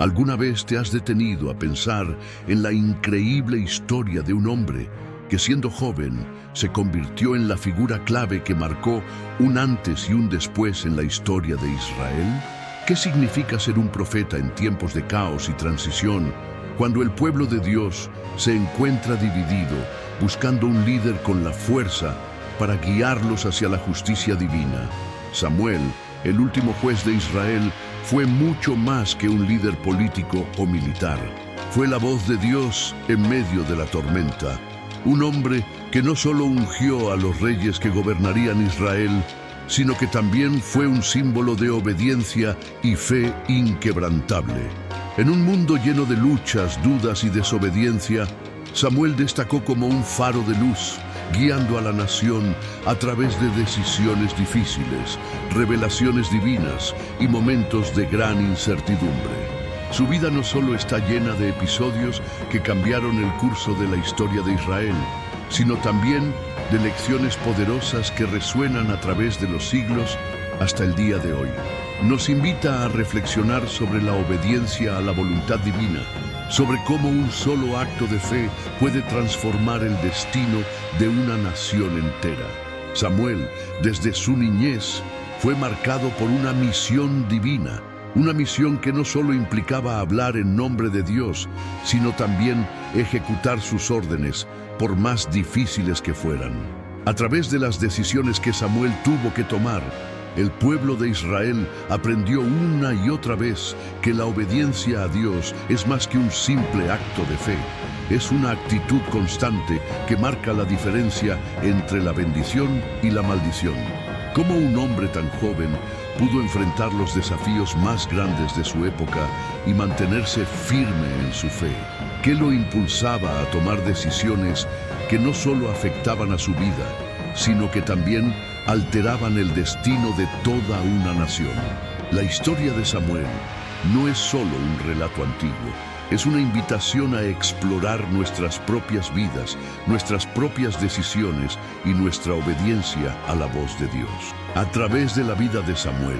¿Alguna vez te has detenido a pensar en la increíble historia de un hombre que siendo joven se convirtió en la figura clave que marcó un antes y un después en la historia de Israel? ¿Qué significa ser un profeta en tiempos de caos y transición, cuando el pueblo de Dios se encuentra dividido, buscando un líder con la fuerza para guiarlos hacia la justicia divina? Samuel, el último juez de Israel, fue mucho más que un líder político o militar. Fue la voz de Dios en medio de la tormenta. Un hombre que no solo ungió a los reyes que gobernarían Israel, sino que también fue un símbolo de obediencia y fe inquebrantable. En un mundo lleno de luchas, dudas y desobediencia, Samuel destacó como un faro de luz, guiando a la nación a través de decisiones difíciles, revelaciones divinas y momentos de gran incertidumbre. Su vida no solo está llena de episodios que cambiaron el curso de la historia de Israel, sino también de lecciones poderosas que resuenan a través de los siglos hasta el día de hoy. Nos invita a reflexionar sobre la obediencia a la voluntad divina, sobre cómo un solo acto de fe puede transformar el destino de una nación entera. Samuel, desde su niñez, fue marcado por una misión divina, una misión que no solo implicaba hablar en nombre de Dios, sino también ejecutar sus órdenes, por más difíciles que fueran. A través de las decisiones que Samuel tuvo que tomar, el pueblo de Israel aprendió una y otra vez que la obediencia a Dios es más que un simple acto de fe. Es una actitud constante que marca la diferencia entre la bendición y la maldición. ¿Cómo un hombre tan joven pudo enfrentar los desafíos más grandes de su época y mantenerse firme en su fe? ¿Qué lo impulsaba a tomar decisiones que no solo afectaban a su vida, sino que también alteraban el destino de toda una nación? La historia de Samuel no es solo un relato antiguo, es una invitación a explorar nuestras propias vidas, nuestras propias decisiones y nuestra obediencia a la voz de Dios. A través de la vida de Samuel,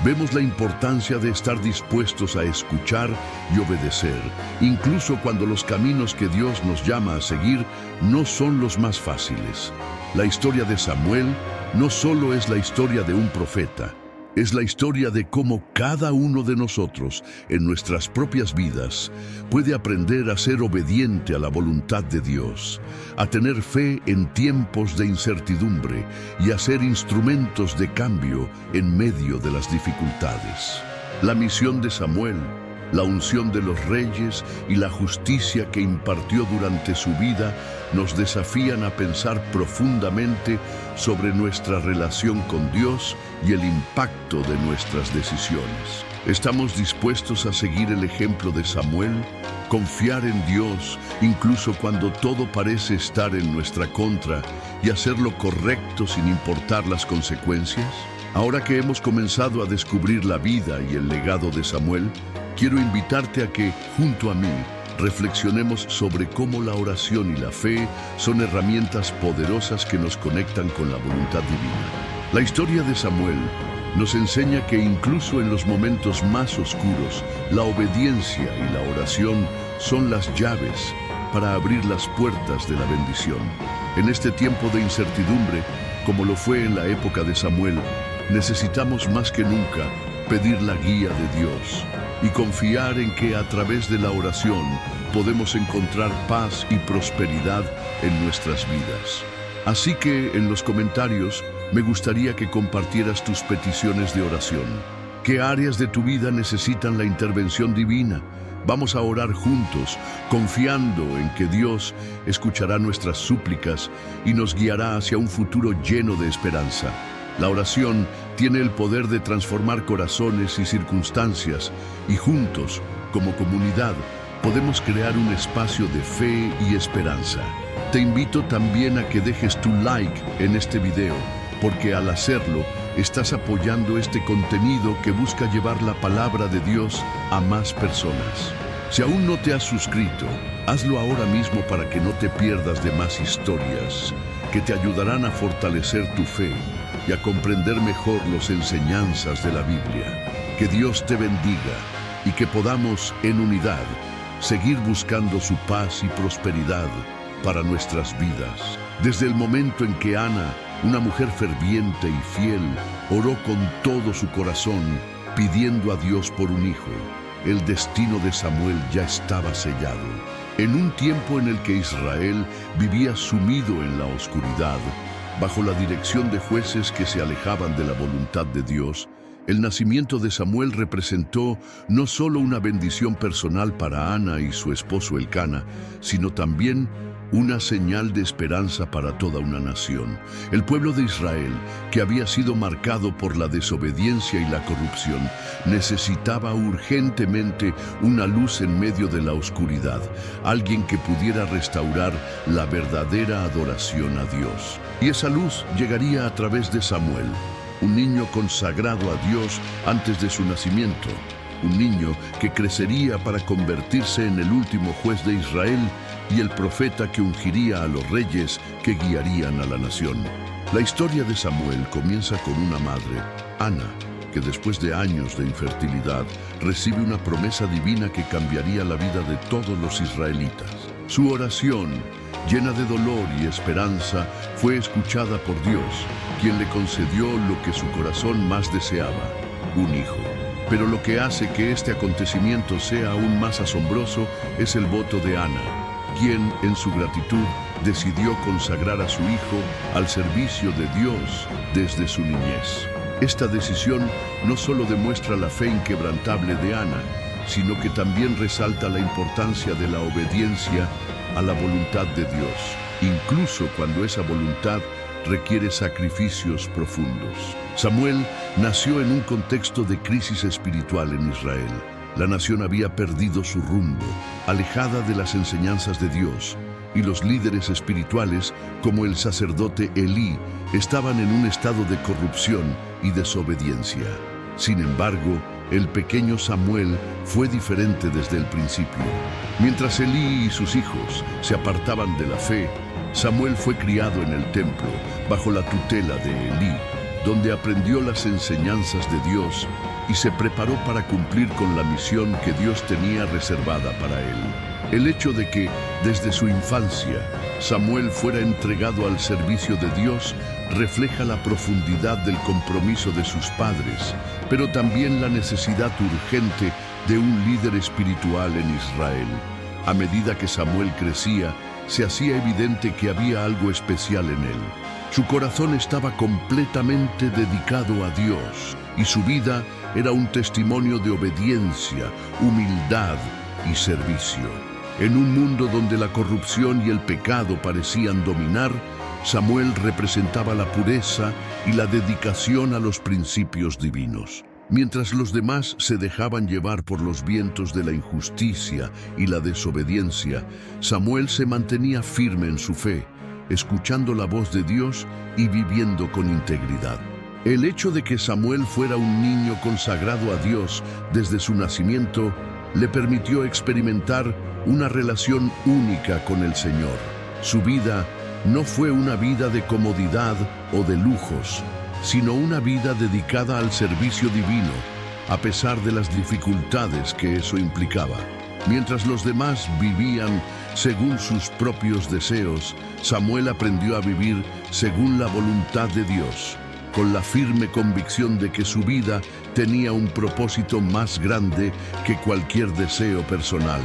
vemos la importancia de estar dispuestos a escuchar y obedecer, incluso cuando los caminos que Dios nos llama a seguir no son los más fáciles. La historia de Samuel no solo es la historia de un profeta, es la historia de cómo cada uno de nosotros, en nuestras propias vidas, puede aprender a ser obediente a la voluntad de Dios, a tener fe en tiempos de incertidumbre y a ser instrumentos de cambio en medio de las dificultades. La misión de Samuel, la unción de los reyes y la justicia que impartió durante su vida nos desafían a pensar profundamente sobre nuestra relación con Dios y el impacto de nuestras decisiones. ¿Estamos dispuestos a seguir el ejemplo de Samuel? Confiar en Dios incluso cuando todo parece estar en nuestra contra y hacer lo correcto sin importar las consecuencias. Ahora que hemos comenzado a descubrir la vida y el legado de Samuel, quiero invitarte a que, junto a mí, reflexionemos sobre cómo la oración y la fe son herramientas poderosas que nos conectan con la voluntad divina. La historia de Samuel nos enseña que incluso en los momentos más oscuros, la obediencia y la oración son las llaves para abrir las puertas de la bendición. En este tiempo de incertidumbre, como lo fue en la época de Samuel, necesitamos más que nunca pedir la guía de Dios y confiar en que a través de la oración podemos encontrar paz y prosperidad en nuestras vidas. Así que en los comentarios me gustaría que compartieras tus peticiones de oración. ¿Qué áreas de tu vida necesitan la intervención divina? Vamos a orar juntos, confiando en que Dios escuchará nuestras súplicas y nos guiará hacia un futuro lleno de esperanza. La oración tiene el poder de transformar corazones y circunstancias, y juntos, como comunidad, podemos crear un espacio de fe y esperanza. Te invito también a que dejes tu like en este video, porque al hacerlo, estás apoyando este contenido que busca llevar la palabra de Dios a más personas. Si aún no te has suscrito, hazlo ahora mismo para que no te pierdas de más historias que te ayudarán a fortalecer tu fe y a comprender mejor las enseñanzas de la Biblia. Que Dios te bendiga y que podamos, en unidad, seguir buscando su paz y prosperidad para nuestras vidas. Desde el momento en que Ana, una mujer ferviente y fiel, oró con todo su corazón, pidiendo a Dios por un hijo, el destino de Samuel ya estaba sellado. En un tiempo en el que Israel vivía sumido en la oscuridad, bajo la dirección de jueces que se alejaban de la voluntad de Dios, el nacimiento de Samuel representó no solo una bendición personal para Ana y su esposo Elcana, sino también una señal de esperanza para toda una nación. El pueblo de Israel, que había sido marcado por la desobediencia y la corrupción, necesitaba urgentemente una luz en medio de la oscuridad, alguien que pudiera restaurar la verdadera adoración a Dios. Y esa luz llegaría a través de Samuel, un niño consagrado a Dios antes de su nacimiento, un niño que crecería para convertirse en el último juez de Israel y el profeta que ungiría a los reyes que guiarían a la nación. La historia de Samuel comienza con una madre, Ana, que después de años de infertilidad recibe una promesa divina que cambiaría la vida de todos los israelitas. Su oración, llena de dolor y esperanza, fue escuchada por Dios, quien le concedió lo que su corazón más deseaba, un hijo. Pero lo que hace que este acontecimiento sea aún más asombroso es el voto de Ana, quien, en su gratitud, decidió consagrar a su hijo al servicio de Dios desde su niñez. Esta decisión no solo demuestra la fe inquebrantable de Ana, sino que también resalta la importancia de la obediencia a la voluntad de Dios, incluso cuando esa voluntad requiere sacrificios profundos. Samuel nació en un contexto de crisis espiritual en Israel. La nación había perdido su rumbo, alejada de las enseñanzas de Dios, y los líderes espirituales, como el sacerdote Elí, estaban en un estado de corrupción y desobediencia. Sin embargo, el pequeño Samuel fue diferente desde el principio. Mientras Elí y sus hijos se apartaban de la fe, Samuel fue criado en el templo, bajo la tutela de Elí, donde aprendió las enseñanzas de Dios y se preparó para cumplir con la misión que Dios tenía reservada para él. El hecho de que, desde su infancia, Samuel fuera entregado al servicio de Dios refleja la profundidad del compromiso de sus padres, pero también la necesidad urgente de un líder espiritual en Israel. A medida que Samuel crecía, se hacía evidente que había algo especial en él. Su corazón estaba completamente dedicado a Dios y su vida era un testimonio de obediencia, humildad y servicio. En un mundo donde la corrupción y el pecado parecían dominar, Samuel representaba la pureza y la dedicación a los principios divinos. Mientras los demás se dejaban llevar por los vientos de la injusticia y la desobediencia, Samuel se mantenía firme en su fe, escuchando la voz de Dios y viviendo con integridad. El hecho de que Samuel fuera un niño consagrado a Dios desde su nacimiento le permitió experimentar una relación única con el Señor. Su vida no fue una vida de comodidad o de lujos, sino una vida dedicada al servicio divino, a pesar de las dificultades que eso implicaba. Mientras los demás vivían según sus propios deseos, Samuel aprendió a vivir según la voluntad de Dios, con la firme convicción de que su vida tenía un propósito más grande que cualquier deseo personal.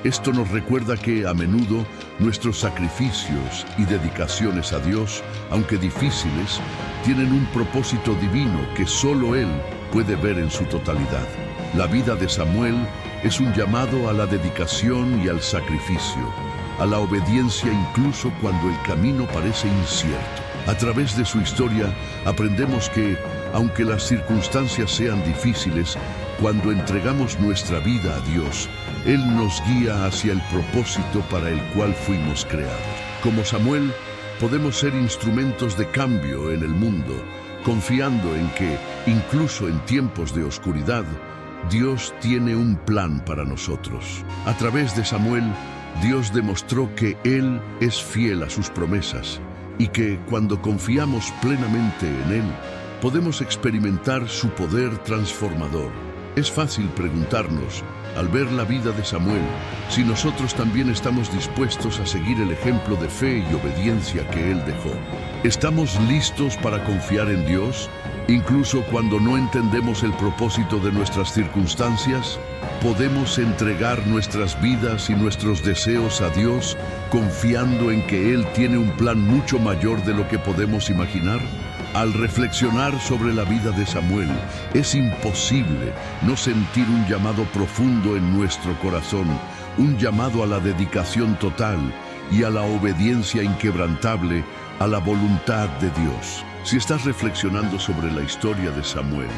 Esto nos recuerda que, a menudo, nuestros sacrificios y dedicaciones a Dios, aunque difíciles, tienen un propósito divino que solo Él puede ver en su totalidad. La vida de Samuel es un llamado a la dedicación y al sacrificio, a la obediencia incluso cuando el camino parece incierto. A través de su historia aprendemos que, aunque las circunstancias sean difíciles, cuando entregamos nuestra vida a Dios, Él nos guía hacia el propósito para el cual fuimos creados. Como Samuel, podemos ser instrumentos de cambio en el mundo, confiando en que, incluso en tiempos de oscuridad, Dios tiene un plan para nosotros. A través de Samuel, Dios demostró que Él es fiel a sus promesas y que, cuando confiamos plenamente en Él, podemos experimentar su poder transformador. Es fácil preguntarnos, al ver la vida de Samuel, si nosotros también estamos dispuestos a seguir el ejemplo de fe y obediencia que él dejó. ¿Estamos listos para confiar en Dios, incluso cuando no entendemos el propósito de nuestras circunstancias? ¿Podemos entregar nuestras vidas y nuestros deseos a Dios, confiando en que Él tiene un plan mucho mayor de lo que podemos imaginar? Al reflexionar sobre la vida de Samuel, es imposible no sentir un llamado profundo en nuestro corazón, un llamado a la dedicación total y a la obediencia inquebrantable a la voluntad de Dios. Si estás reflexionando sobre la historia de Samuel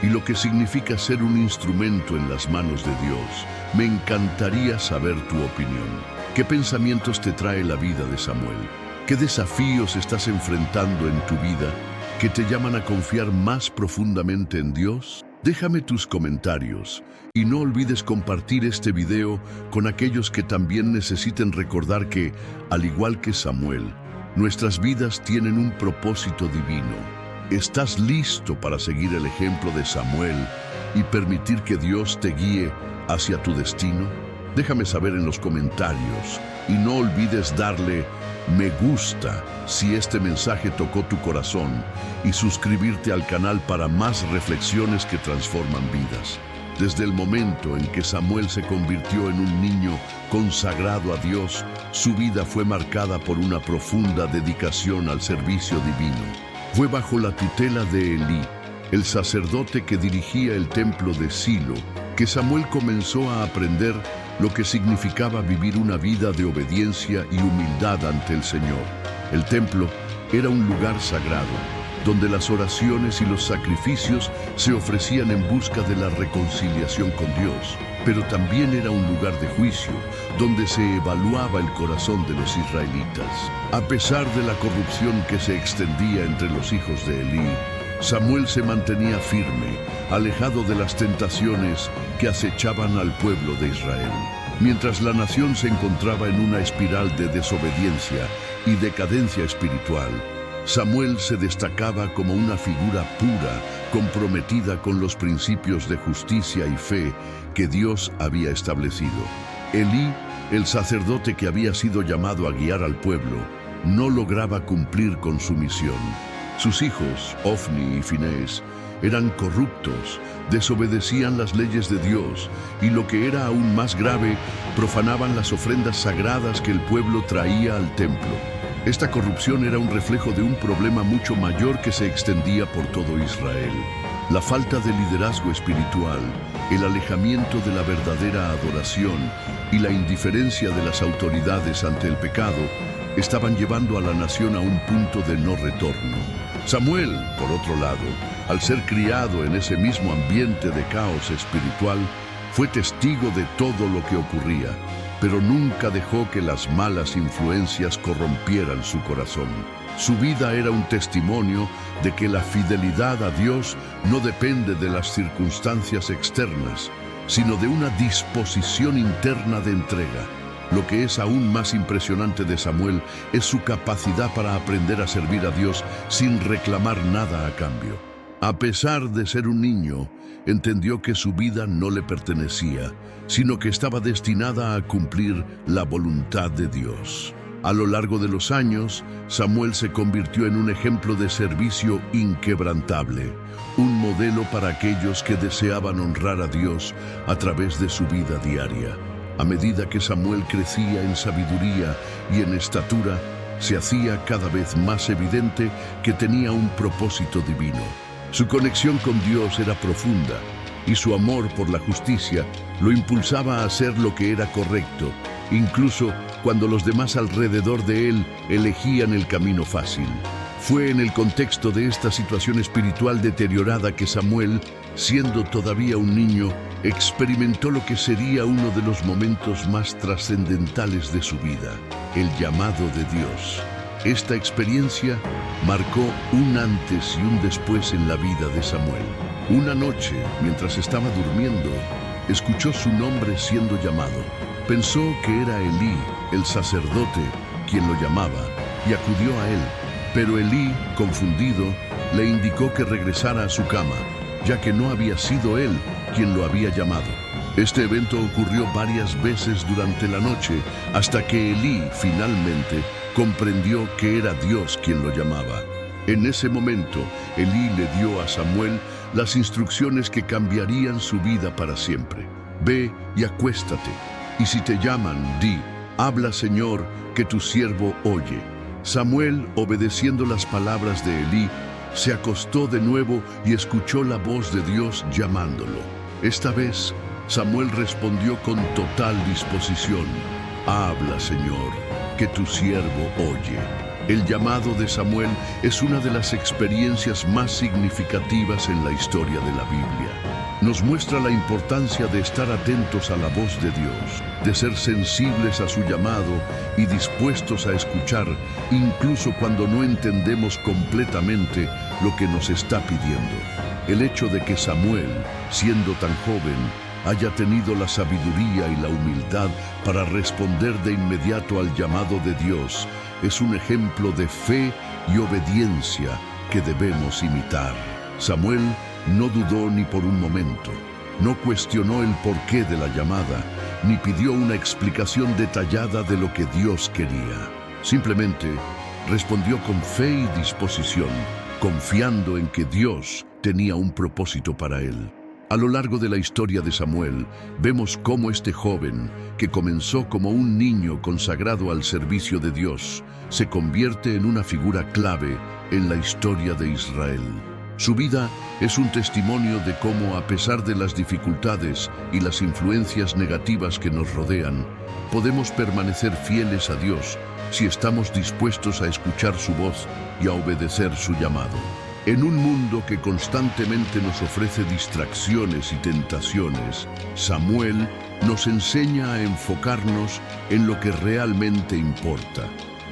y lo que significa ser un instrumento en las manos de Dios, me encantaría saber tu opinión. ¿Qué pensamientos te trae la vida de Samuel? ¿Qué desafíos estás enfrentando en tu vida que te llaman a confiar más profundamente en Dios? Déjame tus comentarios y no olvides compartir este video con aquellos que también necesiten recordar que, al igual que Samuel, nuestras vidas tienen un propósito divino. ¿Estás listo para seguir el ejemplo de Samuel y permitir que Dios te guíe hacia tu destino? Déjame saber en los comentarios y no olvides darle me gusta si este mensaje tocó tu corazón y suscribirte al canal para más reflexiones que transforman vidas. Desde el momento en que Samuel se convirtió en un niño consagrado a Dios, su vida fue marcada por una profunda dedicación al servicio divino. Fue bajo la tutela de Elí, el sacerdote que dirigía el templo de Silo, que Samuel comenzó a aprender lo que significaba vivir una vida de obediencia y humildad ante el Señor. El templo era un lugar sagrado, donde las oraciones y los sacrificios se ofrecían en busca de la reconciliación con Dios, pero también era un lugar de juicio, donde se evaluaba el corazón de los israelitas. A pesar de la corrupción que se extendía entre los hijos de Elí, Samuel se mantenía firme, alejado de las tentaciones que acechaban al pueblo de Israel. Mientras la nación se encontraba en una espiral de desobediencia y decadencia espiritual, Samuel se destacaba como una figura pura, comprometida con los principios de justicia y fe que Dios había establecido. Elí, el sacerdote que había sido llamado a guiar al pueblo, no lograba cumplir con su misión. Sus hijos, Ofni y Finés, eran corruptos, desobedecían las leyes de Dios y, lo que era aún más grave, profanaban las ofrendas sagradas que el pueblo traía al templo. Esta corrupción era un reflejo de un problema mucho mayor que se extendía por todo Israel. La falta de liderazgo espiritual, el alejamiento de la verdadera adoración y la indiferencia de las autoridades ante el pecado estaban llevando a la nación a un punto de no retorno. Samuel, por otro lado, al ser criado en ese mismo ambiente de caos espiritual, fue testigo de todo lo que ocurría, pero nunca dejó que las malas influencias corrompieran su corazón. Su vida era un testimonio de que la fidelidad a Dios no depende de las circunstancias externas, sino de una disposición interna de entrega. Lo que es aún más impresionante de Samuel es su capacidad para aprender a servir a Dios sin reclamar nada a cambio. A pesar de ser un niño, entendió que su vida no le pertenecía, sino que estaba destinada a cumplir la voluntad de Dios. A lo largo de los años, Samuel se convirtió en un ejemplo de servicio inquebrantable, un modelo para aquellos que deseaban honrar a Dios a través de su vida diaria. A medida que Samuel crecía en sabiduría y en estatura, se hacía cada vez más evidente que tenía un propósito divino. Su conexión con Dios era profunda y su amor por la justicia lo impulsaba a hacer lo que era correcto, incluso cuando los demás alrededor de él elegían el camino fácil. Fue en el contexto de esta situación espiritual deteriorada que Samuel, siendo todavía un niño, experimentó lo que sería uno de los momentos más trascendentales de su vida, el llamado de Dios. Esta experiencia marcó un antes y un después en la vida de Samuel. Una noche, mientras estaba durmiendo, escuchó su nombre siendo llamado. Pensó que era Elí, el sacerdote, quien lo llamaba, y acudió a él. Pero Elí, confundido, le indicó que regresara a su cama, ya que no había sido él quien lo había llamado. Este evento ocurrió varias veces durante la noche, hasta que Elí finalmente comprendió que era Dios quien lo llamaba. En ese momento, Elí le dio a Samuel las instrucciones que cambiarían su vida para siempre. Ve y acuéstate, y si te llaman, di: habla, Señor, que tu siervo oye. Samuel, obedeciendo las palabras de Elí, se acostó de nuevo y escuchó la voz de Dios llamándolo. Esta vez, Samuel respondió con total disposición: habla, Señor, que tu siervo oye. El llamado de Samuel es una de las experiencias más significativas en la historia de la Biblia. Nos muestra la importancia de estar atentos a la voz de Dios, de ser sensibles a su llamado y dispuestos a escuchar, incluso cuando no entendemos completamente lo que nos está pidiendo. El hecho de que Samuel, siendo tan joven, haya tenido la sabiduría y la humildad para responder de inmediato al llamado de Dios es un ejemplo de fe y obediencia que debemos imitar. Samuel no dudó ni por un momento, no cuestionó el porqué de la llamada, ni pidió una explicación detallada de lo que Dios quería. Simplemente respondió con fe y disposición, confiando en que Dios tenía un propósito para él. A lo largo de la historia de Samuel, vemos cómo este joven, que comenzó como un niño consagrado al servicio de Dios, se convierte en una figura clave en la historia de Israel. Su vida es un testimonio de cómo, a pesar de las dificultades y las influencias negativas que nos rodean, podemos permanecer fieles a Dios si estamos dispuestos a escuchar su voz y a obedecer su llamado. En un mundo que constantemente nos ofrece distracciones y tentaciones, Samuel nos enseña a enfocarnos en lo que realmente importa: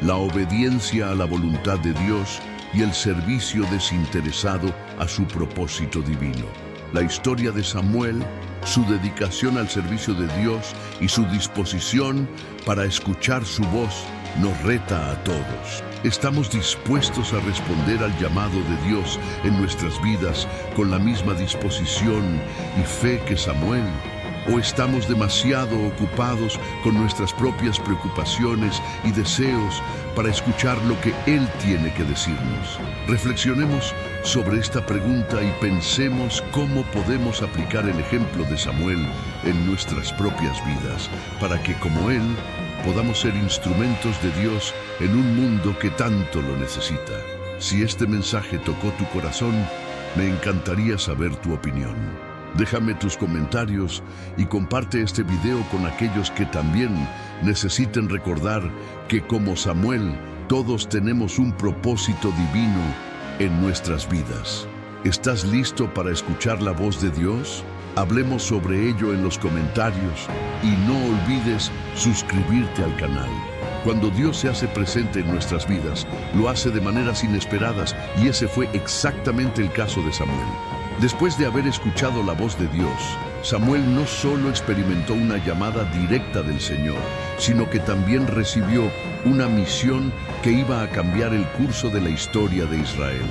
la obediencia a la voluntad de Dios y el servicio desinteresado a su propósito divino. La historia de Samuel, su dedicación al servicio de Dios y su disposición para escuchar su voz nos reta a todos. ¿Estamos dispuestos a responder al llamado de Dios en nuestras vidas con la misma disposición y fe que Samuel? ¿O estamos demasiado ocupados con nuestras propias preocupaciones y deseos para escuchar lo que Él tiene que decirnos? Reflexionemos sobre esta pregunta y pensemos cómo podemos aplicar el ejemplo de Samuel en nuestras propias vidas, para que, como Él, podamos ser instrumentos de Dios en un mundo que tanto lo necesita. Si este mensaje tocó tu corazón, me encantaría saber tu opinión. Déjame tus comentarios y comparte este video con aquellos que también necesiten recordar que, como Samuel, todos tenemos un propósito divino en nuestras vidas. ¿Estás listo para escuchar la voz de Dios? Hablemos sobre ello en los comentarios y no olvides suscribirte al canal. Cuando Dios se hace presente en nuestras vidas, lo hace de maneras inesperadas, y ese fue exactamente el caso de Samuel. Después de haber escuchado la voz de Dios, Samuel no solo experimentó una llamada directa del Señor, sino que también recibió una misión que iba a cambiar el curso de la historia de Israel.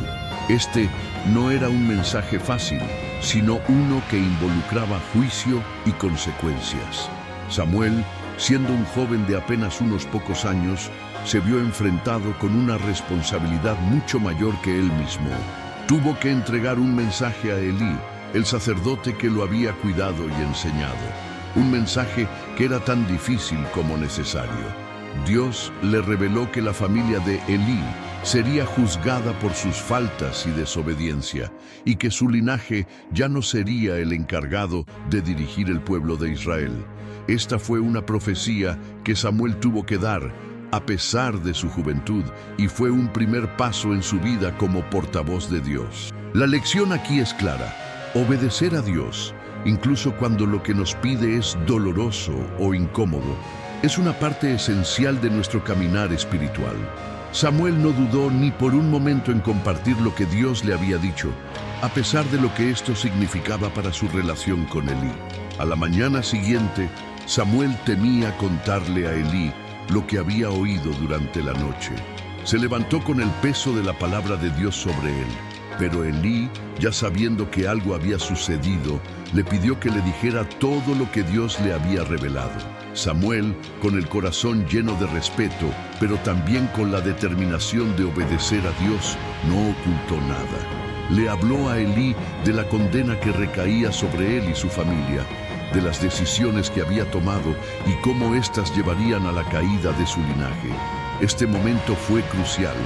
Este no era un mensaje fácil, sino uno que involucraba juicio y consecuencias. Samuel, siendo un joven de apenas unos pocos años, se vio enfrentado con una responsabilidad mucho mayor que él mismo. Tuvo que entregar un mensaje a Elí, el sacerdote que lo había cuidado y enseñado. Un mensaje que era tan difícil como necesario. Dios le reveló que la familia de Elí sería juzgada por sus faltas y desobediencia, y que su linaje ya no sería el encargado de dirigir el pueblo de Israel. Esta fue una profecía que Samuel tuvo que dar a pesar de su juventud, y fue un primer paso en su vida como portavoz de Dios. La lección aquí es clara: obedecer a Dios, incluso cuando lo que nos pide es doloroso o incómodo, es una parte esencial de nuestro caminar espiritual. Samuel no dudó ni por un momento en compartir lo que Dios le había dicho, a pesar de lo que esto significaba para su relación con Elí. A la mañana siguiente, Samuel temía contarle a Elí lo que había oído durante la noche. Se levantó con el peso de la palabra de Dios sobre él, Pero Elí, ya sabiendo que algo había sucedido, le pidió que le dijera todo lo que Dios le había revelado. Samuel, con el corazón lleno de respeto, pero también con la determinación de obedecer a Dios, no ocultó nada. Le habló a Elí de la condena que recaía sobre él y su familia, de las decisiones que había tomado y cómo éstas llevarían a la caída de su linaje. Este momento fue crucial,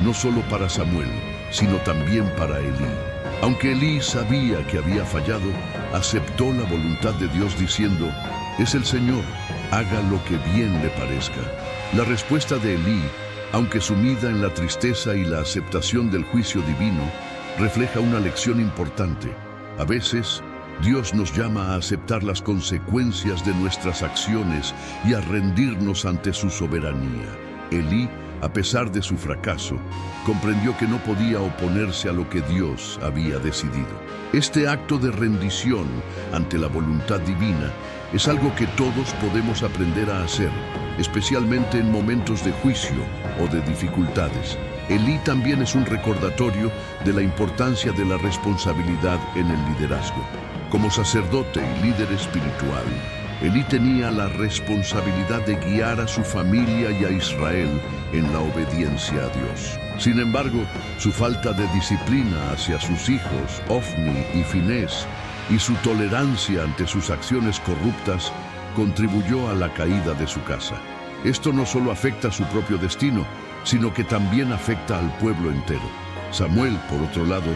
no solo para Samuel, sino también para Elí. Aunque Elí sabía que había fallado, aceptó la voluntad de Dios diciendo: «Es el Señor, haga lo que bien le parezca». La respuesta de Elí, aunque sumida en la tristeza y la aceptación del juicio divino, refleja una lección importante. A veces, Dios nos llama a aceptar las consecuencias de nuestras acciones y a rendirnos ante su soberanía. Elí, a pesar de su fracaso, comprendió que no podía oponerse a lo que Dios había decidido. Este acto de rendición ante la voluntad divina es algo que todos podemos aprender a hacer, especialmente en momentos de juicio o de dificultades. Elí también es un recordatorio de la importancia de la responsabilidad en el liderazgo. Como sacerdote y líder espiritual, Elí tenía la responsabilidad de guiar a su familia y a Israel en la obediencia a Dios. Sin embargo, su falta de disciplina hacia sus hijos, Ofni y Finés, y su tolerancia ante sus acciones corruptas, contribuyó a la caída de su casa. Esto no solo afecta su propio destino, sino que también afecta al pueblo entero. Samuel, por otro lado,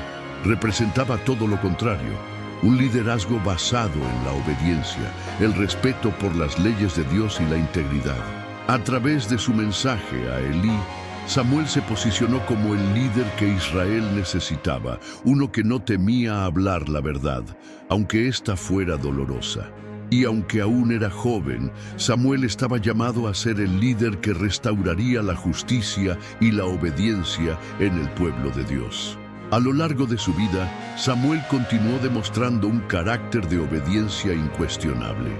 representaba todo lo contrario. Un liderazgo basado en la obediencia, el respeto por las leyes de Dios y la integridad. A través de su mensaje a Elí, Samuel se posicionó como el líder que Israel necesitaba, uno que no temía hablar la verdad, aunque ésta fuera dolorosa. Y aunque aún era joven, Samuel estaba llamado a ser el líder que restauraría la justicia y la obediencia en el pueblo de Dios. A lo largo de su vida, Samuel continuó demostrando un carácter de obediencia incuestionable.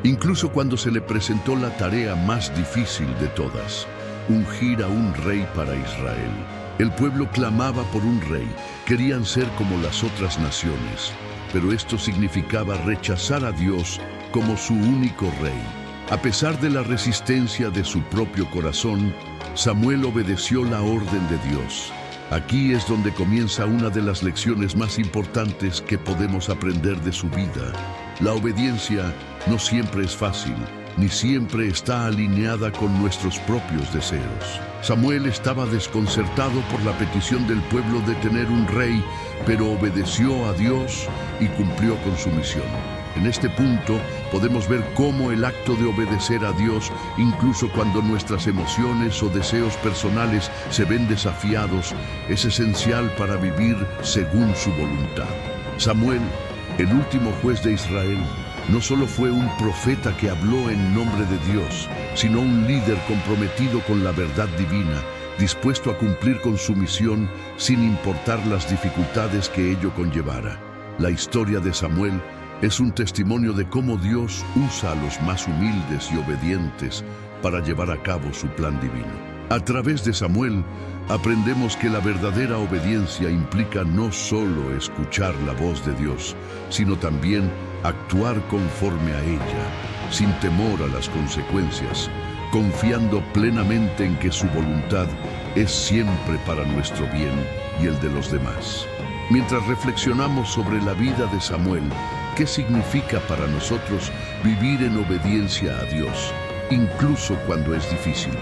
Incluso cuando se le presentó la tarea más difícil de todas, ungir a un rey para Israel. El pueblo clamaba por un rey, querían ser como las otras naciones, pero esto significaba rechazar a Dios como su único rey. A pesar de la resistencia de su propio corazón, Samuel obedeció la orden de Dios. Aquí es donde comienza una de las lecciones más importantes que podemos aprender de su vida. La obediencia no siempre es fácil, ni siempre está alineada con nuestros propios deseos. Samuel estaba desconcertado por la petición del pueblo de tener un rey, pero obedeció a Dios y cumplió con su misión. En este punto podemos ver cómo el acto de obedecer a Dios, incluso cuando nuestras emociones o deseos personales se ven desafiados, es esencial para vivir según su voluntad. Samuel, el último juez de Israel, no solo fue un profeta que habló en nombre de Dios, sino un líder comprometido con la verdad divina, dispuesto a cumplir con su misión sin importar las dificultades que ello conllevara. La historia de Samuel es un testimonio de cómo Dios usa a los más humildes y obedientes para llevar a cabo su plan divino. A través de Samuel, aprendemos que la verdadera obediencia implica no solo escuchar la voz de Dios, sino también actuar conforme a ella, sin temor a las consecuencias, confiando plenamente en que su voluntad es siempre para nuestro bien y el de los demás. Mientras reflexionamos sobre la vida de Samuel, ¿qué significa para nosotros vivir en obediencia a Dios, incluso cuando es difícil?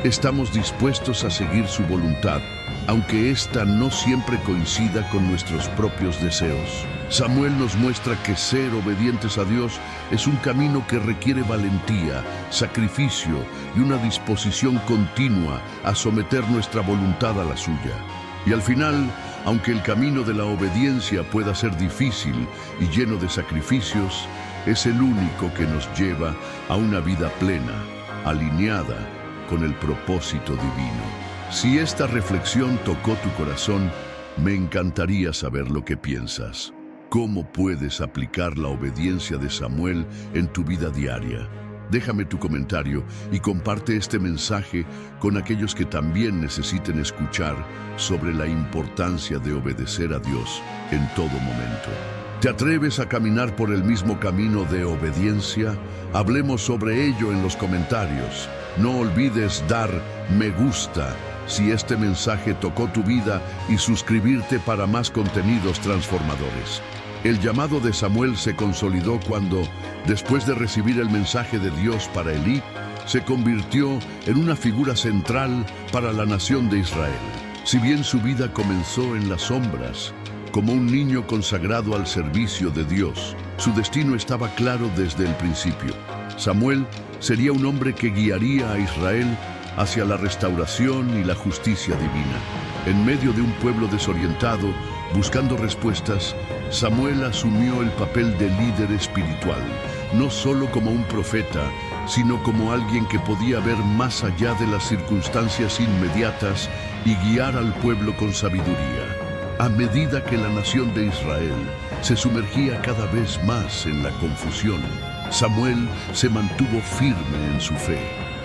Estamos dispuestos a seguir su voluntad, aunque ésta no siempre coincida con nuestros propios deseos. Samuel nos muestra que ser obedientes a Dios es un camino que requiere valentía, sacrificio y una disposición continua a someter nuestra voluntad a la suya. Y al final, aunque el camino de la obediencia pueda ser difícil y lleno de sacrificios, es el único que nos lleva a una vida plena, alineada con el propósito divino. Si esta reflexión tocó tu corazón, me encantaría saber lo que piensas. ¿Cómo puedes aplicar la obediencia de Samuel en tu vida diaria? Déjame tu comentario y comparte este mensaje con aquellos que también necesiten escuchar sobre la importancia de obedecer a Dios en todo momento. ¿Te atreves a caminar por el mismo camino de obediencia? Hablemos sobre ello en los comentarios. No olvides dar me gusta si este mensaje tocó tu vida y suscribirte para más contenidos transformadores. El llamado de Samuel se consolidó cuando, después de recibir el mensaje de Dios para Elí, se convirtió en una figura central para la nación de Israel. Si bien su vida comenzó en las sombras, como un niño consagrado al servicio de Dios, su destino estaba claro desde el principio. Samuel sería un hombre que guiaría a Israel hacia la restauración y la justicia divina. En medio de un pueblo desorientado, buscando respuestas, Samuel asumió el papel de líder espiritual, no solo como un profeta, sino como alguien que podía ver más allá de las circunstancias inmediatas y guiar al pueblo con sabiduría. A medida que la nación de Israel se sumergía cada vez más en la confusión, Samuel se mantuvo firme en su fe.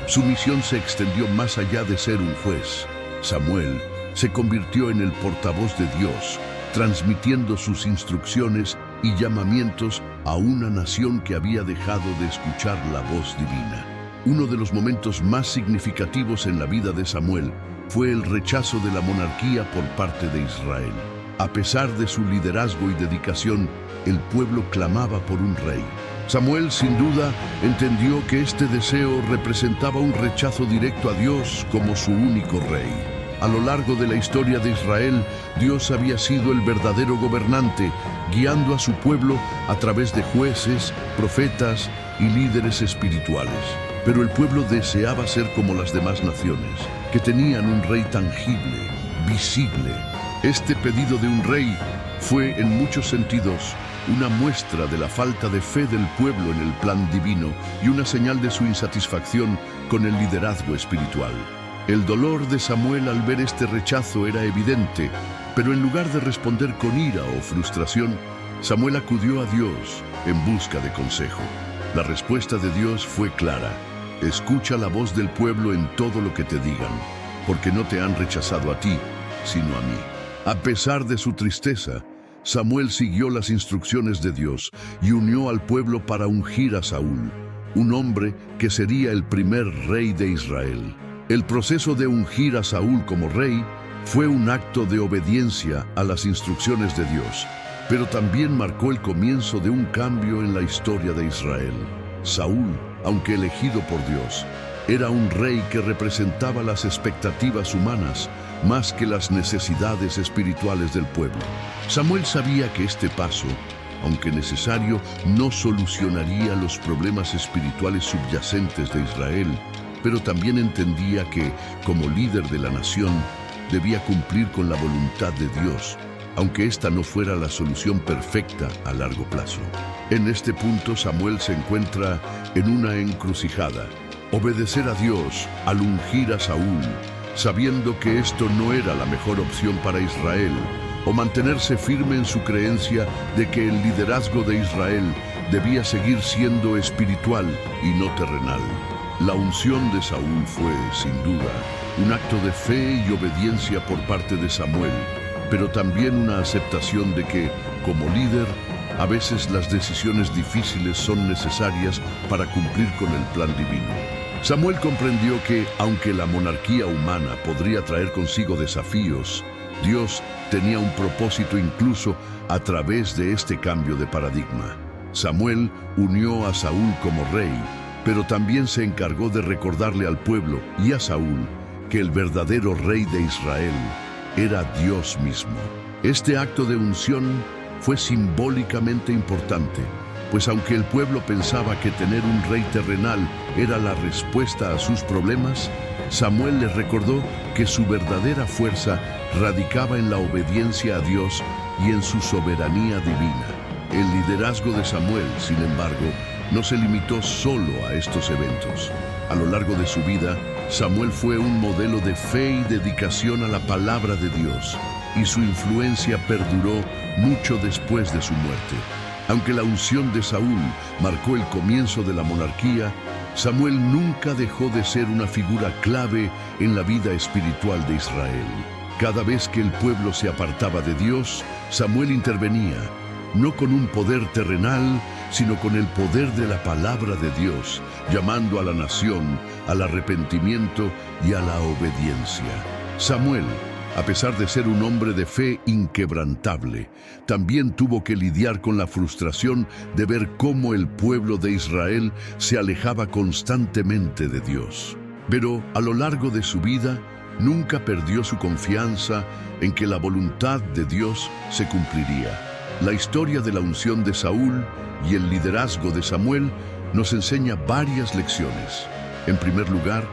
Su misión se extendió más allá de ser un juez. Samuel se convirtió en el portavoz de Dios, transmitiendo sus instrucciones y llamamientos a una nación que había dejado de escuchar la voz divina. Uno de los momentos más significativos en la vida de Samuel fue el rechazo de la monarquía por parte de Israel. A pesar de su liderazgo y dedicación, el pueblo clamaba por un rey. Samuel, sin duda, entendió que este deseo representaba un rechazo directo a Dios como su único rey. A lo largo de la historia de Israel, Dios había sido el verdadero gobernante, guiando a su pueblo a través de jueces, profetas y líderes espirituales. Pero el pueblo deseaba ser como las demás naciones, que tenían un rey tangible, visible. Este pedido de un rey fue, en muchos sentidos, una muestra de la falta de fe del pueblo en el plan divino y una señal de su insatisfacción con el liderazgo espiritual. El dolor de Samuel al ver este rechazo era evidente, pero en lugar de responder con ira o frustración, Samuel acudió a Dios en busca de consejo. La respuesta de Dios fue clara: escucha la voz del pueblo en todo lo que te digan, porque no te han rechazado a ti, sino a mí. A pesar de su tristeza, Samuel siguió las instrucciones de Dios y unió al pueblo para ungir a Saúl, un hombre que sería el primer rey de Israel. El proceso de ungir a Saúl como rey fue un acto de obediencia a las instrucciones de Dios, pero también marcó el comienzo de un cambio en la historia de Israel. Saúl, aunque elegido por Dios, era un rey que representaba las expectativas humanas más que las necesidades espirituales del pueblo. Samuel sabía que este paso, aunque necesario, no solucionaría los problemas espirituales subyacentes de Israel, pero también entendía que, como líder de la nación, debía cumplir con la voluntad de Dios, aunque esta no fuera la solución perfecta a largo plazo. En este punto, Samuel se encuentra en una encrucijada: obedecer a Dios al ungir a Saúl, sabiendo que esto no era la mejor opción para Israel, o mantenerse firme en su creencia de que el liderazgo de Israel debía seguir siendo espiritual y no terrenal. La unción de Saúl fue, sin duda, un acto de fe y obediencia por parte de Samuel, pero también una aceptación de que, como líder, a veces las decisiones difíciles son necesarias para cumplir con el plan divino. Samuel comprendió que, aunque la monarquía humana podría traer consigo desafíos, Dios tenía un propósito incluso a través de este cambio de paradigma. Samuel unió a Saúl como rey, pero también se encargó de recordarle al pueblo y a Saúl que el verdadero rey de Israel era Dios mismo. Este acto de unción fue simbólicamente importante, pues aunque el pueblo pensaba que tener un rey terrenal era la respuesta a sus problemas, Samuel les recordó que su verdadera fuerza radicaba en la obediencia a Dios y en su soberanía divina. El liderazgo de Samuel, sin embargo, no se limitó solo a estos eventos. A lo largo de su vida, Samuel fue un modelo de fe y dedicación a la palabra de Dios, y su influencia perduró mucho después de su muerte. Aunque la unción de Saúl marcó el comienzo de la monarquía, Samuel nunca dejó de ser una figura clave en la vida espiritual de Israel. Cada vez que el pueblo se apartaba de Dios, Samuel intervenía, no con un poder terrenal, sino con el poder de la palabra de Dios, llamando a la nación al arrepentimiento y a la obediencia. Samuel, a pesar de ser un hombre de fe inquebrantable, también tuvo que lidiar con la frustración de ver cómo el pueblo de Israel se alejaba constantemente de Dios. Pero a lo largo de su vida, nunca perdió su confianza en que la voluntad de Dios se cumpliría. La historia de la unción de Saúl y el liderazgo de Samuel nos enseña varias lecciones. En primer lugar,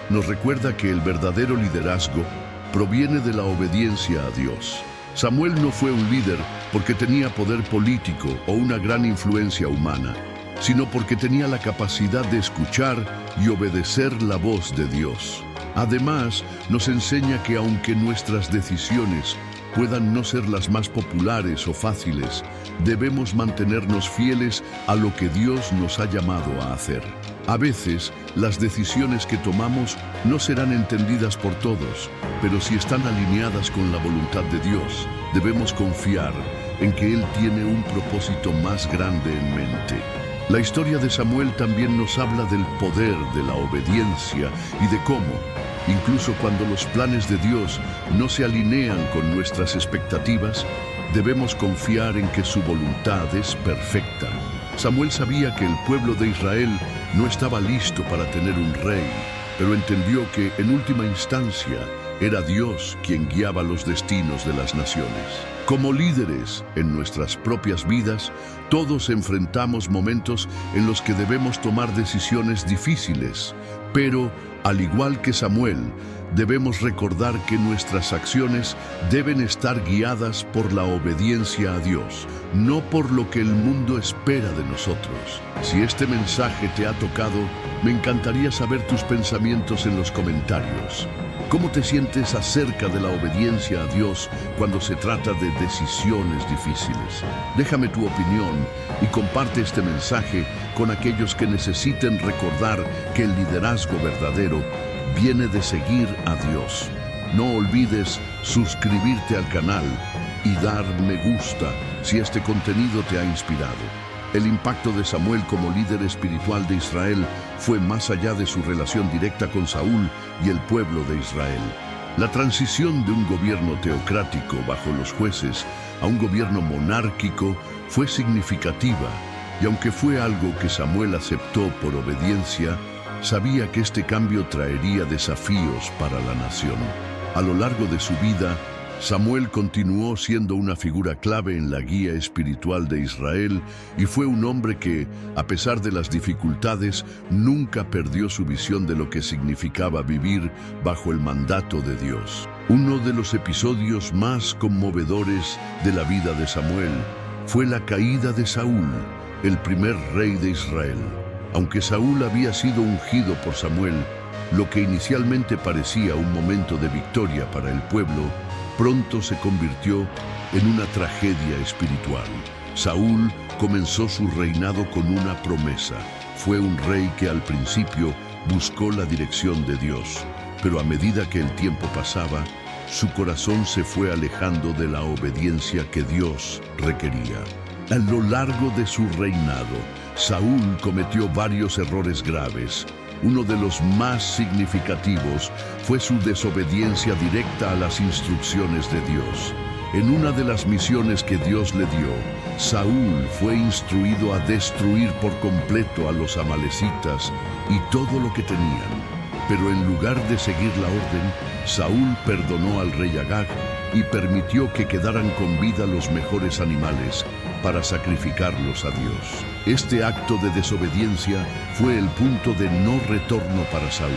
nos recuerda que el verdadero liderazgo proviene de la obediencia a Dios. Samuel no fue un líder porque tenía poder político o una gran influencia humana, sino porque tenía la capacidad de escuchar y obedecer la voz de Dios. Además, nos enseña que aunque nuestras decisiones puedan no ser las más populares o fáciles, debemos mantenernos fieles a lo que Dios nos ha llamado a hacer. A veces, las decisiones que tomamos no serán entendidas por todos, pero si están alineadas con la voluntad de Dios, debemos confiar en que Él tiene un propósito más grande en mente. La historia de Samuel también nos habla del poder de la obediencia y de cómo, incluso cuando los planes de Dios no se alinean con nuestras expectativas, debemos confiar en que su voluntad es perfecta. Samuel sabía que el pueblo de Israel no estaba listo para tener un rey, pero entendió que, en última instancia, era Dios quien guiaba los destinos de las naciones. Como líderes en nuestras propias vidas, todos enfrentamos momentos en los que debemos tomar decisiones difíciles, pero, al igual que Samuel, debemos recordar que nuestras acciones deben estar guiadas por la obediencia a Dios, no por lo que el mundo espera de nosotros. Si este mensaje te ha tocado, me encantaría saber tus pensamientos en los comentarios. ¿Cómo te sientes acerca de la obediencia a Dios cuando se trata de decisiones difíciles? Déjame tu opinión y comparte este mensaje con aquellos que necesiten recordar que el liderazgo verdadero viene de seguir a Dios. No olvides suscribirte al canal y dar me gusta si este contenido te ha inspirado. El impacto de Samuel como líder espiritual de Israel fue más allá de su relación directa con Saúl y el pueblo de Israel. La transición de un gobierno teocrático bajo los jueces a un gobierno monárquico fue significativa, y aunque fue algo que Samuel aceptó por obediencia, sabía que este cambio traería desafíos para la nación. A lo largo de su vida, Samuel continuó siendo una figura clave en la guía espiritual de Israel y fue un hombre que, a pesar de las dificultades, nunca perdió su visión de lo que significaba vivir bajo el mandato de Dios. Uno de los episodios más conmovedores de la vida de Samuel fue la caída de Saúl, el primer rey de Israel. Aunque Saúl había sido ungido por Samuel, lo que inicialmente parecía un momento de victoria para el pueblo, pronto se convirtió en una tragedia espiritual. Saúl comenzó su reinado con una promesa. Fue un rey que al principio buscó la dirección de Dios, pero a medida que el tiempo pasaba, su corazón se fue alejando de la obediencia que Dios requería. A lo largo de su reinado, Saúl cometió varios errores graves. Uno de los más significativos fue su desobediencia directa a las instrucciones de Dios. En una de las misiones que Dios le dio, Saúl fue instruido a destruir por completo a los amalecitas y todo lo que tenían. Pero en lugar de seguir la orden, Saúl perdonó al rey Agag y permitió que quedaran con vida los mejores animales para sacrificarlos a Dios. Este acto de desobediencia fue el punto de no retorno para Saúl.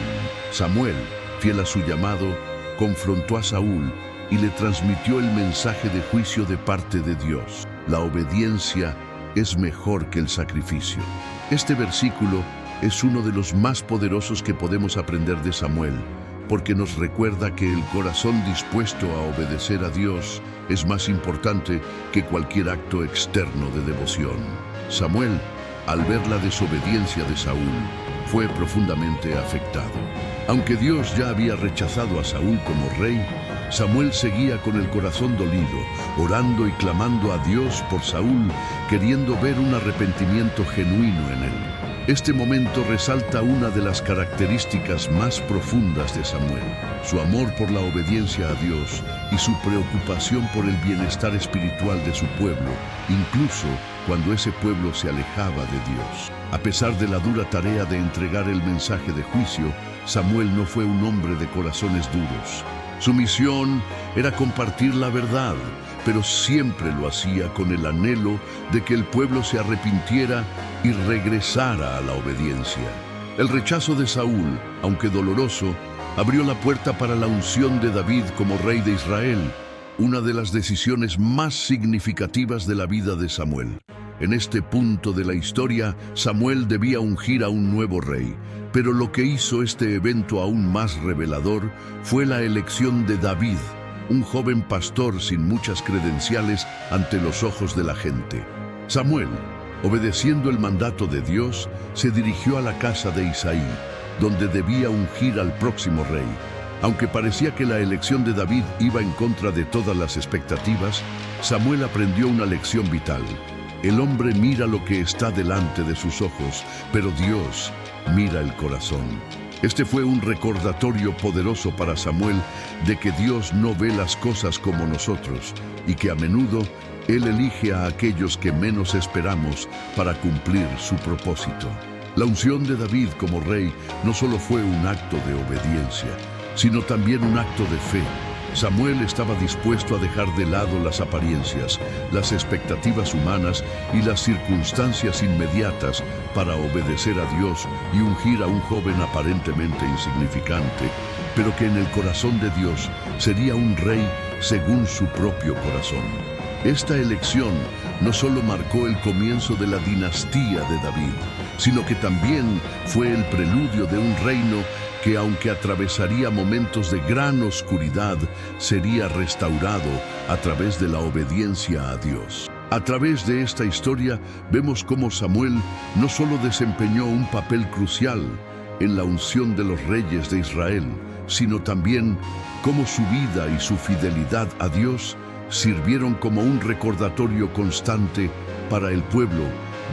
Samuel, fiel a su llamado, confrontó a Saúl y le transmitió el mensaje de juicio de parte de Dios. La obediencia es mejor que el sacrificio. Este versículo es uno de los más poderosos que podemos aprender de Samuel, porque nos recuerda que el corazón dispuesto a obedecer a Dios es más importante que cualquier acto externo de devoción. Samuel, al ver la desobediencia de Saúl, fue profundamente afectado. Aunque Dios ya había rechazado a Saúl como rey, Samuel seguía con el corazón dolido, orando y clamando a Dios por Saúl, queriendo ver un arrepentimiento genuino en él. Este momento resalta una de las características más profundas de Samuel: su amor por la obediencia a Dios y su preocupación por el bienestar espiritual de su pueblo, incluso cuando ese pueblo se alejaba de Dios. A pesar de la dura tarea de entregar el mensaje de juicio, Samuel no fue un hombre de corazones duros. Su misión era compartir la verdad, pero siempre lo hacía con el anhelo de que el pueblo se arrepintiera y regresara a la obediencia. El rechazo de Saúl, aunque doloroso, abrió la puerta para la unción de David como rey de Israel, una de las decisiones más significativas de la vida de Samuel. En este punto de la historia, Samuel debía ungir a un nuevo rey, pero lo que hizo este evento aún más revelador fue la elección de David, un joven pastor sin muchas credenciales ante los ojos de la gente. Samuel, obedeciendo el mandato de Dios, se dirigió a la casa de Isaí, donde debía ungir al próximo rey. Aunque parecía que la elección de David iba en contra de todas las expectativas, Samuel aprendió una lección vital. El hombre mira lo que está delante de sus ojos, pero Dios mira el corazón. Este fue un recordatorio poderoso para Samuel de que Dios no ve las cosas como nosotros y que a menudo Él elige a aquellos que menos esperamos para cumplir su propósito. La unción de David como rey no solo fue un acto de obediencia, sino también un acto de fe. Samuel estaba dispuesto a dejar de lado las apariencias, las expectativas humanas y las circunstancias inmediatas para obedecer a Dios y ungir a un joven aparentemente insignificante, pero que en el corazón de Dios sería un rey según su propio corazón. Esta elección no solo marcó el comienzo de la dinastía de David, sino que también fue el preludio de un reino que, aunque atravesaría momentos de gran oscuridad, sería restaurado a través de la obediencia a Dios. A través de esta historia vemos cómo Samuel no solo desempeñó un papel crucial en la unción de los reyes de Israel, sino también cómo su vida y su fidelidad a Dios sirvieron como un recordatorio constante para el pueblo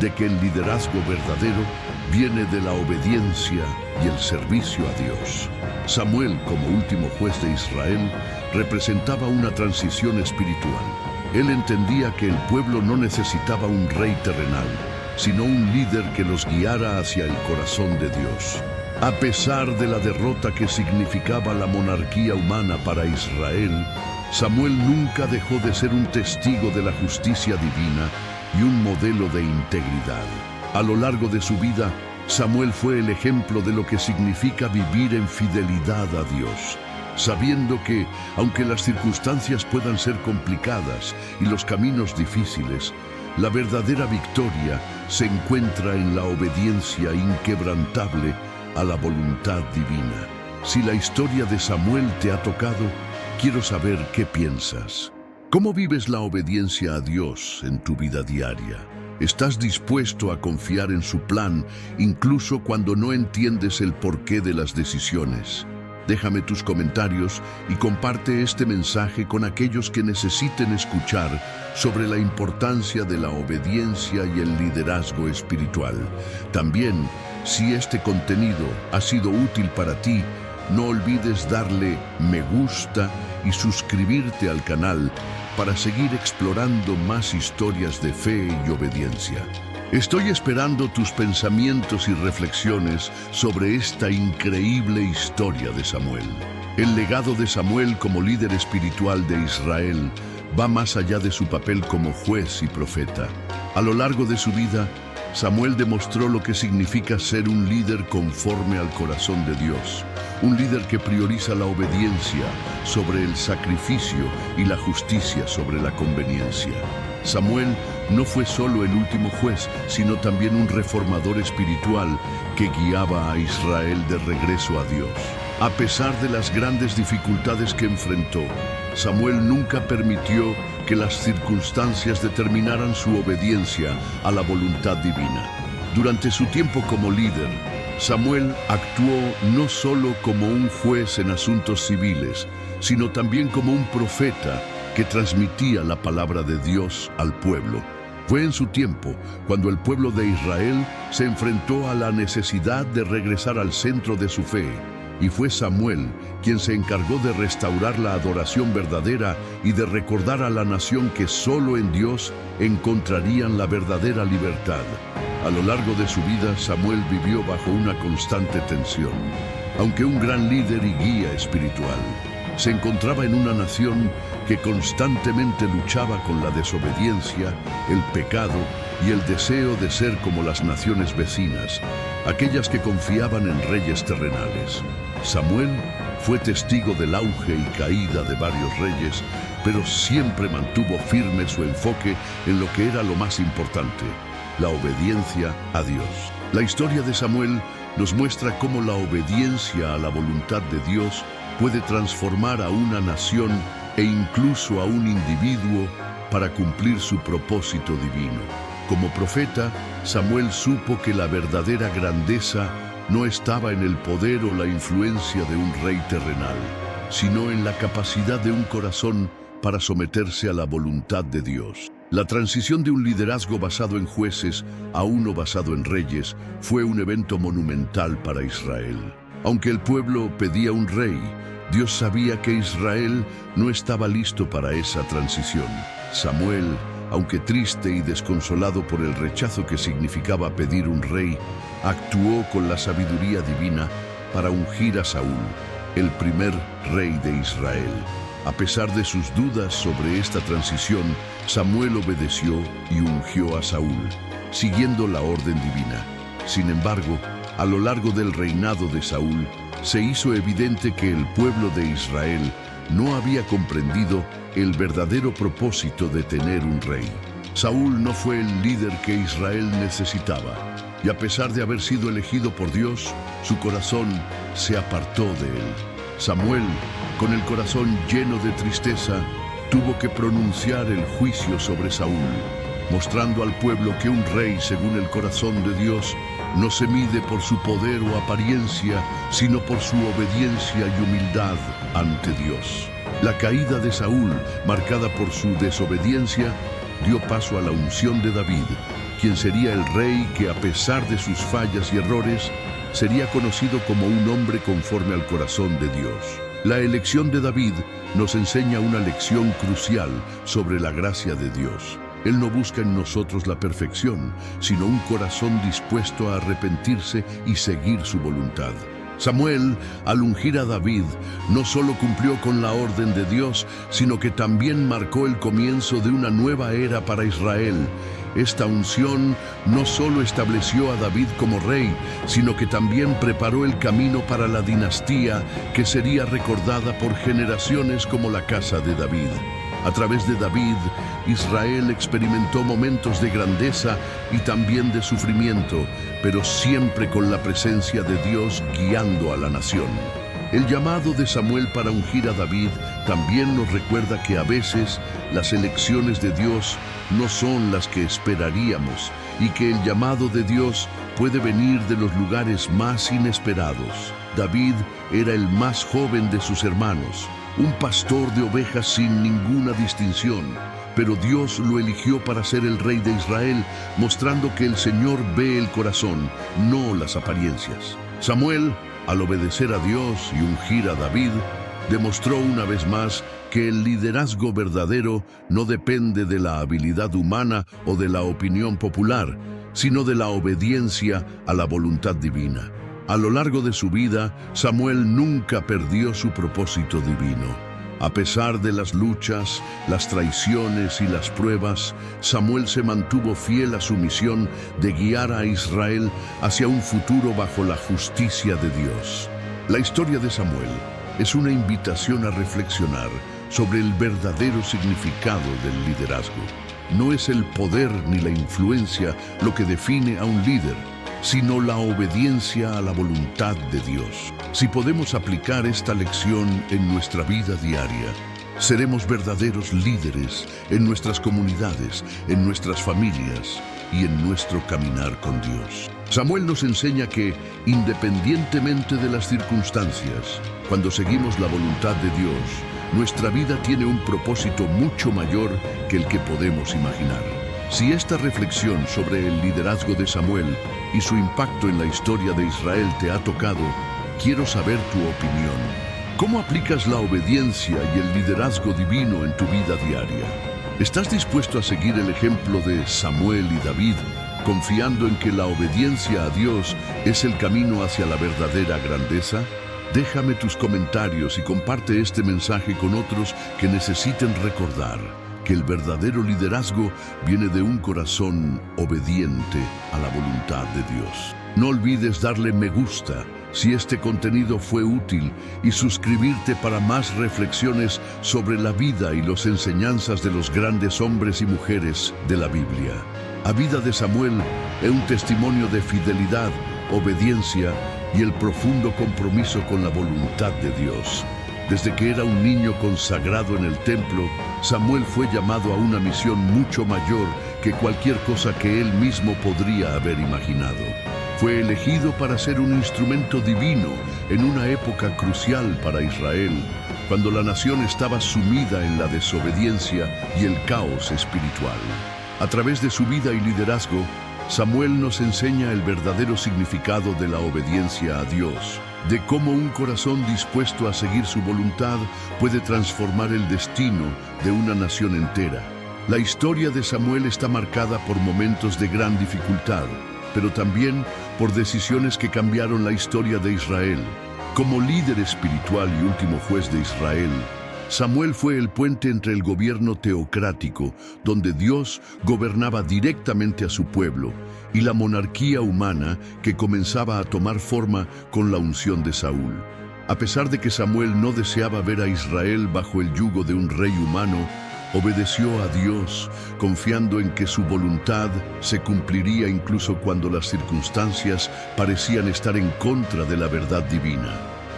de que el liderazgo verdadero viene de la obediencia y el servicio a Dios. Samuel, como último juez de Israel, representaba una transición espiritual. Él entendía que el pueblo no necesitaba un rey terrenal, sino un líder que los guiara hacia el corazón de Dios. A pesar de la derrota que significaba la monarquía humana para Israel, Samuel nunca dejó de ser un testigo de la justicia divina y un modelo de integridad. A lo largo de su vida, Samuel fue el ejemplo de lo que significa vivir en fidelidad a Dios, sabiendo que, aunque las circunstancias puedan ser complicadas y los caminos difíciles, la verdadera victoria se encuentra en la obediencia inquebrantable a la voluntad divina. Si la historia de Samuel te ha tocado, quiero saber qué piensas. ¿Cómo vives la obediencia a Dios en tu vida diaria? ¿Estás dispuesto a confiar en su plan, incluso cuando no entiendes el porqué de las decisiones? Déjame tus comentarios y comparte este mensaje con aquellos que necesiten escuchar sobre la importancia de la obediencia y el liderazgo espiritual. También, si este contenido ha sido útil para ti, no olvides darle me gusta y suscribirte al canal para seguir explorando más historias de fe y obediencia. Estoy esperando tus pensamientos y reflexiones sobre esta increíble historia de Samuel. El legado de Samuel como líder espiritual de Israel va más allá de su papel como juez y profeta. A lo largo de su vida, Samuel demostró lo que significa ser un líder conforme al corazón de Dios, un líder que prioriza la obediencia sobre el sacrificio y la justicia sobre la conveniencia. Samuel no fue solo el último juez, sino también un reformador espiritual que guiaba a Israel de regreso a Dios. A pesar de las grandes dificultades que enfrentó, Samuel nunca permitió que las circunstancias determinaran su obediencia a la voluntad divina. Durante su tiempo como líder, Samuel actuó no solo como un juez en asuntos civiles, sino también como un profeta que transmitía la palabra de Dios al pueblo. Fue en su tiempo cuando el pueblo de Israel se enfrentó a la necesidad de regresar al centro de su fe, y fue Samuel quien se encargó de restaurar la adoración verdadera y de recordar a la nación que solo en Dios encontrarían la verdadera libertad. A lo largo de su vida, Samuel vivió bajo una constante tensión. Aunque un gran líder y guía espiritual, se encontraba en una nación que constantemente luchaba con la desobediencia, el pecado y el deseo de ser como las naciones vecinas, aquellas que confiaban en reyes terrenales. Samuel fue testigo del auge y caída de varios reyes, pero siempre mantuvo firme su enfoque en lo que era lo más importante: la obediencia a Dios. La historia de Samuel nos muestra cómo la obediencia a la voluntad de Dios puede transformar a una nación e incluso a un individuo para cumplir su propósito divino. Como profeta, Samuel supo que la verdadera grandeza no estaba en el poder o la influencia de un rey terrenal, sino en la capacidad de un corazón para someterse a la voluntad de Dios. La transición de un liderazgo basado en jueces a uno basado en reyes fue un evento monumental para Israel. Aunque el pueblo pedía un rey, Dios sabía que Israel no estaba listo para esa transición. Samuel, aunque triste y desconsolado por el rechazo que significaba pedir un rey, actuó con la sabiduría divina para ungir a Saúl, el primer rey de Israel. A pesar de sus dudas sobre esta transición, Samuel obedeció y ungió a Saúl, siguiendo la orden divina. Sin embargo, a lo largo del reinado de Saúl, se hizo evidente que el pueblo de Israel no había comprendido el verdadero propósito de tener un rey. Saúl no fue el líder que Israel necesitaba, y a pesar de haber sido elegido por Dios, su corazón se apartó de él. Samuel, con el corazón lleno de tristeza, tuvo que pronunciar el juicio sobre Saúl, mostrando al pueblo que un rey, según el corazón de Dios, no se mide por su poder o apariencia, sino por su obediencia y humildad ante Dios. La caída de Saúl, marcada por su desobediencia, dio paso a la unción de David, quien sería el rey que, a pesar de sus fallas y errores, sería conocido como un hombre conforme al corazón de Dios. La elección de David nos enseña una lección crucial sobre la gracia de Dios. Él no busca en nosotros la perfección, sino un corazón dispuesto a arrepentirse y seguir su voluntad. Samuel, al ungir a David, no solo cumplió con la orden de Dios, sino que también marcó el comienzo de una nueva era para Israel. Esta unción no solo estableció a David como rey, sino que también preparó el camino para la dinastía que sería recordada por generaciones como la casa de David. A través de David, Israel experimentó momentos de grandeza y también de sufrimiento, pero siempre con la presencia de Dios guiando a la nación. El llamado de Samuel para ungir a David también nos recuerda que a veces las elecciones de Dios no son las que esperaríamos y que el llamado de Dios puede venir de los lugares más inesperados. David era el más joven de sus hermanos, un pastor de ovejas sin ninguna distinción, pero Dios lo eligió para ser el rey de Israel, mostrando que el Señor ve el corazón, no las apariencias. Samuel, al obedecer a Dios y ungir a David, demostró una vez más que el liderazgo verdadero no depende de la habilidad humana o de la opinión popular, sino de la obediencia a la voluntad divina. A lo largo de su vida, Samuel nunca perdió su propósito divino. A pesar de las luchas, las traiciones y las pruebas, Samuel se mantuvo fiel a su misión de guiar a Israel hacia un futuro bajo la justicia de Dios. La historia de Samuel es una invitación a reflexionar sobre el verdadero significado del liderazgo. No es el poder ni la influencia lo que define a un líder, sino la obediencia a la voluntad de Dios. Si podemos aplicar esta lección en nuestra vida diaria, seremos verdaderos líderes en nuestras comunidades, en nuestras familias y en nuestro caminar con Dios. Samuel nos enseña que, independientemente de las circunstancias, cuando seguimos la voluntad de Dios, nuestra vida tiene un propósito mucho mayor que el que podemos imaginar. Si esta reflexión sobre el liderazgo de Samuel y su impacto en la historia de Israel te ha tocado, quiero saber tu opinión. ¿Cómo aplicas la obediencia y el liderazgo divino en tu vida diaria? ¿Estás dispuesto a seguir el ejemplo de Samuel y David, confiando en que la obediencia a Dios es el camino hacia la verdadera grandeza? Déjame tus comentarios y comparte este mensaje con otros que necesiten recordar que el verdadero liderazgo viene de un corazón obediente a la voluntad de Dios. No olvides darle me gusta si este contenido fue útil y suscribirte para más reflexiones sobre la vida y las enseñanzas de los grandes hombres y mujeres de la Biblia. La vida de Samuel es un testimonio de fidelidad, obediencia y el profundo compromiso con la voluntad de Dios. Desde que era un niño consagrado en el templo, Samuel fue llamado a una misión mucho mayor que cualquier cosa que él mismo podría haber imaginado. Fue elegido para ser un instrumento divino en una época crucial para Israel, cuando la nación estaba sumida en la desobediencia y el caos espiritual. A través de su vida y liderazgo, Samuel nos enseña el verdadero significado de la obediencia a Dios, de cómo un corazón dispuesto a seguir su voluntad puede transformar el destino de una nación entera. La historia de Samuel está marcada por momentos de gran dificultad, pero también por decisiones que cambiaron la historia de Israel. Como líder espiritual y último juez de Israel, Samuel fue el puente entre el gobierno teocrático, donde Dios gobernaba directamente a su pueblo, y la monarquía humana que comenzaba a tomar forma con la unción de Saúl. A pesar de que Samuel no deseaba ver a Israel bajo el yugo de un rey humano, obedeció a Dios, confiando en que su voluntad se cumpliría incluso cuando las circunstancias parecían estar en contra de la verdad divina.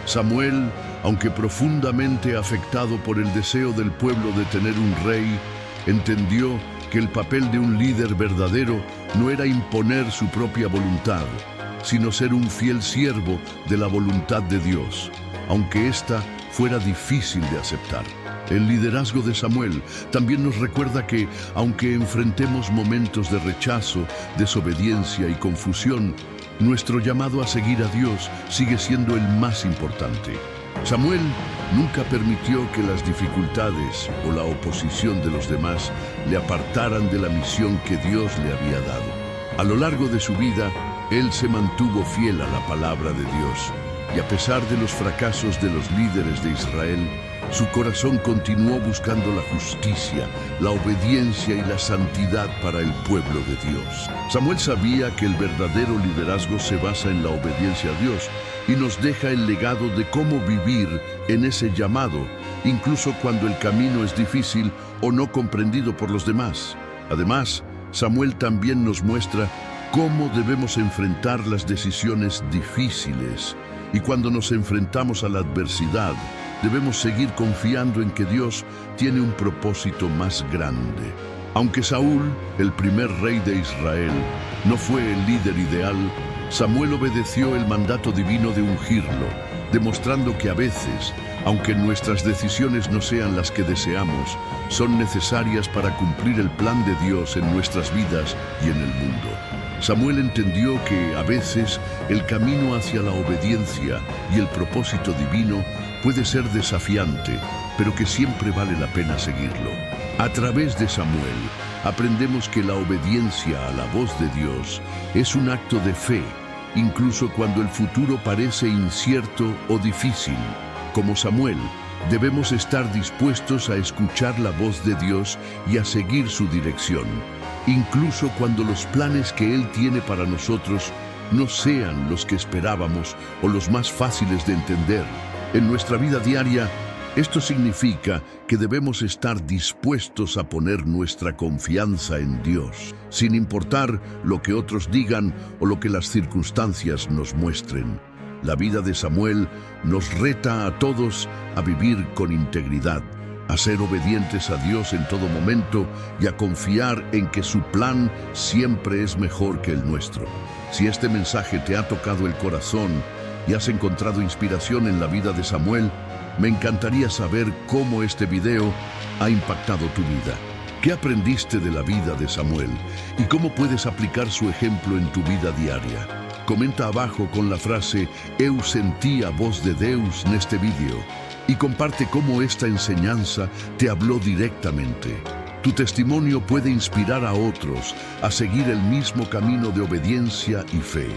Samuel, aunque profundamente afectado por el deseo del pueblo de tener un rey, entendió que el papel de un líder verdadero no era imponer su propia voluntad, sino ser un fiel siervo de la voluntad de Dios, aunque ésta fuera difícil de aceptar. El liderazgo de Samuel también nos recuerda que, aunque enfrentemos momentos de rechazo, desobediencia y confusión, nuestro llamado a seguir a Dios sigue siendo el más importante. Samuel nunca permitió que las dificultades o la oposición de los demás le apartaran de la misión que Dios le había dado. A lo largo de su vida, él se mantuvo fiel a la palabra de Dios, y a pesar de los fracasos de los líderes de Israel, su corazón continuó buscando la justicia, la obediencia y la santidad para el pueblo de Dios. Samuel sabía que el verdadero liderazgo se basa en la obediencia a Dios y nos deja el legado de cómo vivir en ese llamado, incluso cuando el camino es difícil o no comprendido por los demás. Además, Samuel también nos muestra cómo debemos enfrentar las decisiones difíciles, y cuando nos enfrentamos a la adversidad, debemos seguir confiando en que Dios tiene un propósito más grande. Aunque Saúl, el primer rey de Israel, no fue el líder ideal, Samuel obedeció el mandato divino de ungirlo, demostrando que a veces, aunque nuestras decisiones no sean las que deseamos, son necesarias para cumplir el plan de Dios en nuestras vidas y en el mundo. Samuel entendió que, a veces, el camino hacia la obediencia y el propósito divino puede ser desafiante, pero que siempre vale la pena seguirlo. A través de Samuel, aprendemos que la obediencia a la voz de Dios es un acto de fe, incluso cuando el futuro parece incierto o difícil. Como Samuel, debemos estar dispuestos a escuchar la voz de Dios y a seguir su dirección, incluso cuando los planes que Él tiene para nosotros no sean los que esperábamos o los más fáciles de entender. En nuestra vida diaria, esto significa que debemos estar dispuestos a poner nuestra confianza en Dios, sin importar lo que otros digan o lo que las circunstancias nos muestren. La vida de Samuel nos reta a todos a vivir con integridad, a ser obedientes a Dios en todo momento y a confiar en que su plan siempre es mejor que el nuestro. Si este mensaje te ha tocado el corazón y has encontrado inspiración en la vida de Samuel, me encantaría saber cómo este video ha impactado tu vida. ¿Qué aprendiste de la vida de Samuel y cómo puedes aplicar su ejemplo en tu vida diaria? Comenta abajo con la frase "Eu sentí a voz de Deus" en este video y comparte cómo esta enseñanza te habló directamente. Tu testimonio puede inspirar a otros a seguir el mismo camino de obediencia y fe.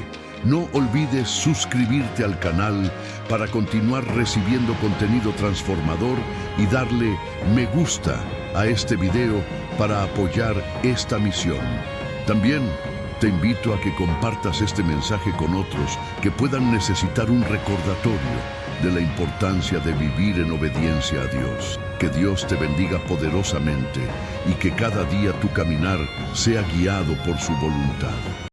No olvides suscribirte al canal para continuar recibiendo contenido transformador y darle me gusta a este video para apoyar esta misión. También te invito a que compartas este mensaje con otros que puedan necesitar un recordatorio de la importancia de vivir en obediencia a Dios. Que Dios te bendiga poderosamente y que cada día tu caminar sea guiado por su voluntad.